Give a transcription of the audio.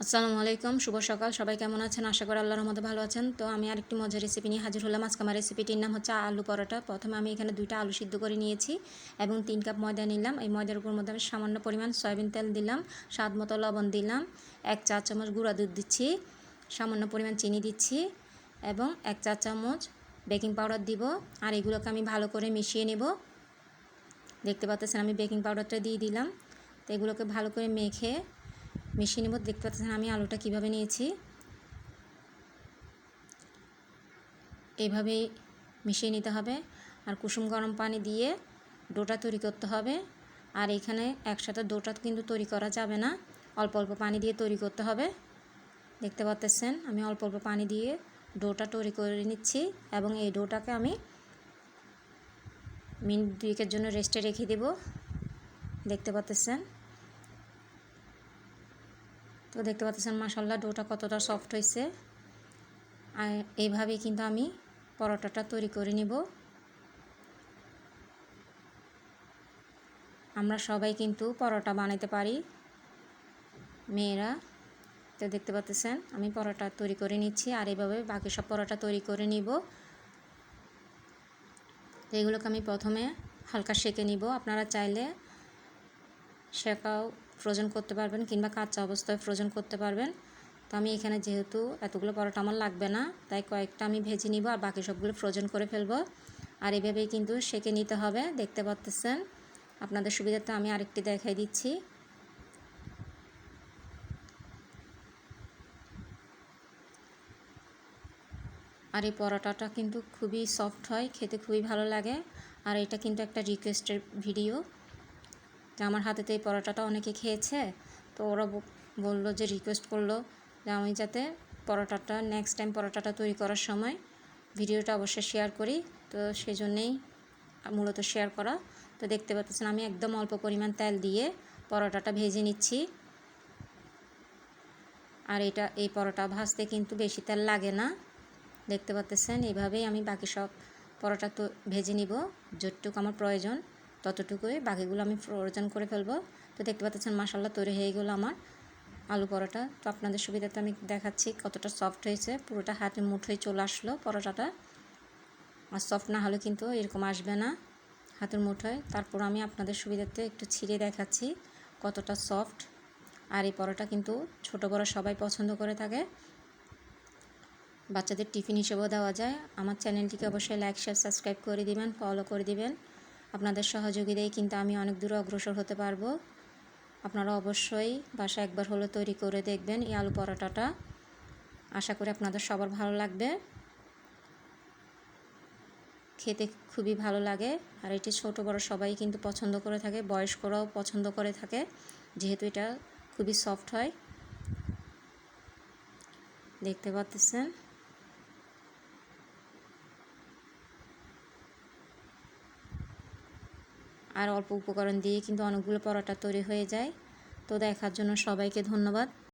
আসসালামু আলাইকুম, শুভ সকাল। সবাই কেমন আছেন? আশা করি আল্লাহর রহমতে ভালো আছেন। তো আমি আরেকটি মজার রেসিপি নিয়ে হাজির হলাম। আজকে আমার রেসিপিটির নাম হচ্ছে আলু পরোটা। প্রথমে আমি এখানে 2টা আলু সিদ্ধ করে নিয়েছি এবং 3 কাপ ময়দা নিলাম। এই ময়দার উপর মধ্যে আমি সামান্য পরিমাণ সয়াবিন তেল দিলাম, স্বাদ মতো লবণ দিলাম, 1 চা চামচ গুঁড়া দুধ দিচ্ছি, সামান্য পরিমাণ চিনি দিচ্ছি এবং 1 চা চামচ বেকিং পাউডার দিব। আর এগুলোকে আমি ভালো করে মিশিয়ে নেব। দেখতে পাচ্ছেন আমি বেকিং পাউডারটা দিয়ে দিলাম। তো এগুলোকে ভালো করে মেখে মিশিয়ে নেব। দেখতে পাচ্ছেন আমি আলুটা কিভাবে নিয়েছি, এইভাবেই মিশিয়ে নিতে হবে। আর কুসুম গরম পানি দিয়ে ডোটা তৈরি করতে হবে। আর এখানে একসাথে ডোটা কিন্তু তৈরি করা যাবে না, অল্প অল্প পানি দিয়ে তৈরি করতে হবে। দেখতে পাচ্ছেন আমি অল্প অল্প পানি দিয়ে ডোটা তৈরি করে নিচ্ছি এবং এই ডোটাকে আমি মিনিট 2 জন্য রেস্টে রেখে দেব। দেখতে পাচ্ছেন, তো দেখতে পাচ্ছেন মাশাআল্লাহ ডোটা কতটা সফট হয়েছে। আর এইভাবেই কিন্তু আমি পরোটাটা তৈরি করে নিব। আমরা সবাই কিন্তু পরোটা বানাতে পারি, মেয়েরা। তো দেখতে পাচ্ছেন আমি পরোটা তৈরি করে নিচ্ছি আর এইভাবে বাকি সব পরোটা তৈরি করে নিব। তো এগুলোকে আমি প্রথমে হালকা সেঁকে নিব। আপনারা চাইলে সেঁকাও ফ্রোজেন করতে পারবেন কিংবা কাঁচা অবস্থায় ফ্রোজেন করতে পারবেন। তো আমি এখানে যেহেতু এতগুলো পরোটা আমার লাগবে না, তাই কয়েকটা আমি ভেজে নিব আর বাকি সবগুলো ফ্রোজেন করে ফেলবো। আর এইভাবেই কিন্তু সেঁকে নিতে হবে। দেখতে পাচ্ছেন, আপনাদের সুবিধার্থে আমি আরেকটি দেখাই দিচ্ছি। আর এই পরোটাটা কিন্তু খুবই সফট হয়, খেতে খুবই ভালো লাগে। আর এটা কিন্তু একটা রিকোয়েস্টের ভিডিও, যে আমার হাতেতে এই পরোটাটা অনেকে খেয়েছে, তো ওরা বললো যে রিকোয়েস্ট করলো যে আমি যাতে পরোটাটা নেক্সট টাইম পরোটাটা তৈরি করার সময় ভিডিওটা অবশ্যই শেয়ার করি। তো সেই জন্যেই মূলত শেয়ার করা। তো দেখতে পাচ্ছেন আমি একদম অল্প পরিমাণ তেল দিয়ে পরোটাটা ভেজে নিচ্ছি। আর এই পরোটা ভাজতে কিন্তু বেশি তেল লাগে না। দেখতে পাচ্ছেন এইভাবেই আমি বাকি সব পরোটা তো ভেজে নিব। যতটুকু আমার প্রয়োজন ততটুকুই, বাকিগুলো আমি ফ্রোজেন করে ফেলবো। তো দেখতে পাচ্ছেন মাশাআল্লাহ তৈরি হয়ে গেলো আমার আলু পরোটা। তো আপনাদের সুবিধাতে আমি দেখাচ্ছি কতটা সফট হয়েছে। পুরোটা হাতের মুঠোয় চলে আসলো পরোটাটা। আর সফট না হলে কিন্তু এরকম আসবে না হাতের মুঠোয়। তারপর আমি আপনাদের সুবিধাতে একটু ছিঁড়ে দেখাচ্ছি কতটা সফট। আর এই পরোটা কিন্তু ছোট বড় সবাই পছন্দ করে থাকে, বাচ্চাদের টিফিন হিসেবেও দেওয়া যায়। আমার চ্যানেলটিকে অবশ্যই লাইক শেয়ার সাবস্ক্রাইব করে দিবেন, ফলো করে দিবেন। আপনাদের সহযোগিতায় কিন্তু আমি অনেক দূরে অগ্রসর হতে পারবো। আপনারা অবশ্যই বাসায় একবার হলে তৈরি করে দেখবেন এই আলু পরোটাটা। আশা করি আপনাদের সবার ভালো লাগবে, খেতে খুবই ভালো লাগে। আর এটি ছোট বড় সবাই কিন্তু পছন্দ করে থাকে, বয়স্করাও পছন্দ করে থাকে, যেহেতু এটা খুবই সফট হয়। দেখতে পাচ্ছেন আর অল্প উপকরণ দিয়ে কিন্তু অনেকগুলো পরোটা তৈরি হয়ে যায়। তো দেখার জন্য সবাইকে ধন্যবাদ।